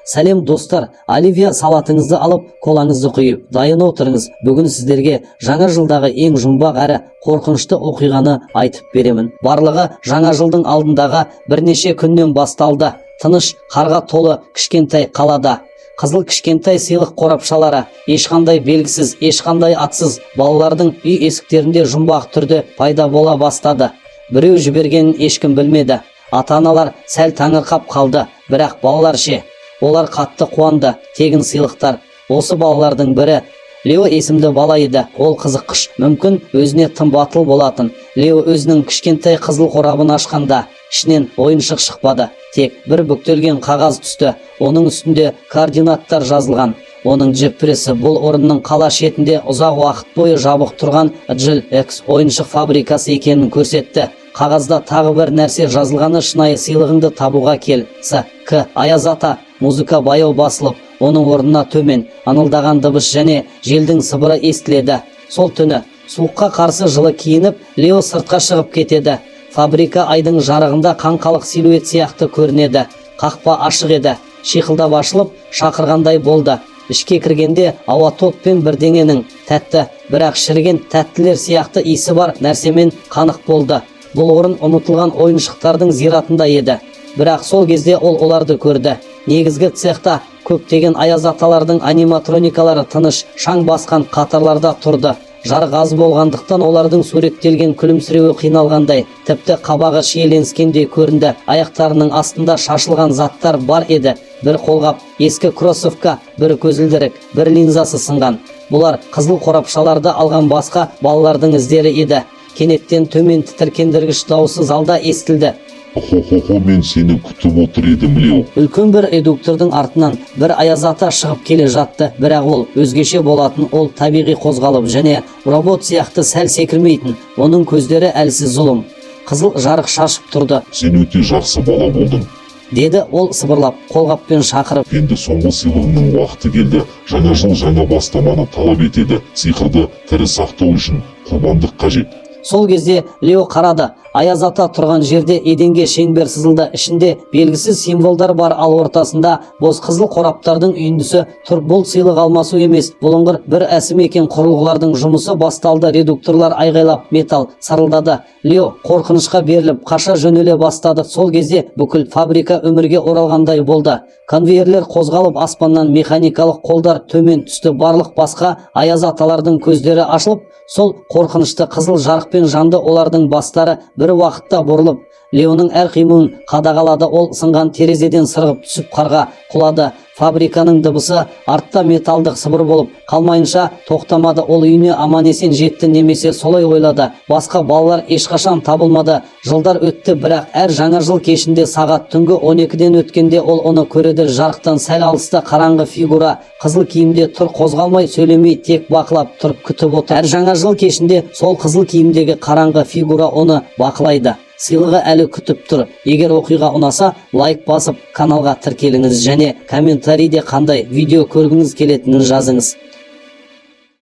Сәлем достар, Оливия салатыңызды алып, колаңызды құйып, дайын отырыңыз. Бүгін сіздерге жаңа жылдағы ең жұмбақ әрі қорқынышты оқиғаны айтып беремін. Барлығы жаңа жылдың алдындағы бірнеше күннен басталды. Тыныш, қарға толы кішкентай қалада. Қызыл кішкентай сыйлық қорапшалары, ешқандай белгісіз, ешқандай атсыз балалардың үй есіктерінде жұмбақ түрде пайда бола бастады. Біреу жібергенін ешкім білмеді. Ата-аналар сәл таңырқап қалды, бірақ балалар ше. Олар қатты қуанды, тегін сыйлықтар. Осы балалардың бірі Лео есімді бала еді. Ол қызыққыш, мүмкін өзіне тым батыл болатын. Лео өзінің кішкентай қызыл қорабын ашқанда, ішінен ойыншық шықпады. Тек бір бүктелген қағаз түсті. Оның үстінде координаттар жазылған. Оның жеппіресі бұл орынның қала шетінде ұзақ уақыт бойы жабық тұрған Джил Экс ойыншық фабрикасы екенін көрсетті. Қағазда тағы бір нәрсе жазылғаны: шынайы сыйлығыңды табуға кел. С.К. Аяз ата. Музыка баяу басылып, оның орнына төмен ыңылдаған дыбыс және желдің сыбыры естіледі. Сол түні суыққа қарсы жылы киініп, Лео сыртқа шығып кетеді. Фабрика айдың жарығында қаңқалық силуэт сияқты көрінеді. Қақпа ашық еді. Шиқылдап ашылып, шақырғандай болды. Ішке кіргенде ауа топ пен бірдеңенің тәтті, бірақ шіріген тәттілер сияқты иісі бар нәрсемен қанық болды. Бұл орын ұмытылған ойыншықтардың зиратында еді. Бірақ сол кезде ол оларды көрді. Негізгі цехта көптеген аяз аталардың аниматроникалары тыныш, шаң басқан қатарларда тұрды. Жарық аз болғандықтан олардың суреттелген күлімсіреуі қиналғандай, тіпті қабағы шиеленскендей көрінді. Аяқтарының астында шашылған заттар бар еді. Бір қолғап, ескі кроссовка, бір көзілдірік, бір линзасы сынған. Бұлар қызыл қорапшаларды алған басқа балалардың іздері еді. Кенеттен төмен тітіркендіргіш дауысы залда естілді. Хо-хо-хо, мен сені күтіп отыр едім, Лео. Үлкен бір редуктордың артынан бір аяз ата шығып келе жатты, бірақ ол өзгеше болатын. Ол табиғи қозғалып және робот сияқты сәл секірмейтін. Оның көздері әлсіз зұлым. Қызыл жарық шашып тұрды. Сен өте жақсы бала болдың, деді ол сыбырлап, қолғаппен шақырып. Енді соңғы сыйлығыңның уақыты келді. Жаңа жыл жаңа бастаманы талап етеді. Сиқырды тірі сақтау үшін құрбандық қажет. Сол кезде Лео қарады. Аяз ата тұрған жерде еденге шеңбер сызылды. Ішінде белгісіз символдар бар, ал ортасында бос қызыл қораптардың үйіндісі тұр. Бұл сыйлық алмасу емес, бұлыңғыр бір әсім екен. Құрылғылардың жұмысы басталды. Редукторлар айғайлап, металл сарылдады. Лео қорқынышқа беріліп қаша жөнеле бастады. Сол кезде бүкіл фабрика өмірге оралғандай болды. Конвейерлер қозғалып, аспаннан механикалық қолдар төмен түсті. Барлық басқа аяз аталардың көздері ашылып, сол қорқынышты қызыл жарықпен жанды. Олардың бастары бір уақытта бұрылып, Леоның әр қимылын қадағалады. Ол сынған терезеден сырғып түсіп қарға құлады. Фабриканың дыбысы артта металдық сыбыр болып қалмайынша тоқтамады. Ол үйіне аман-есен жетті, немесе солай ойлады. Басқа балалар ешқашан табылмады. Жылдар өтті, бірақ әр жаңа жыл кешінде сағат түнгі 12-ден өткенде ол оны көреді. Жарықтан сәл алыста қараңғы фигура қызыл киімде тұр, қозғалмай, сөйлемей, тек бақылап тұрып күтіп отыр. Әр жаңа жыл кешінде сол қызыл киімдегі қараңғы фигура оны бақылайды. Сыйлығы әлі күтіп тұр. Егер оқиға ұнаса, лайк басып, каналға тіркеліңіз және комментарийде қандай видео көргіңіз келетінін жазыңыз.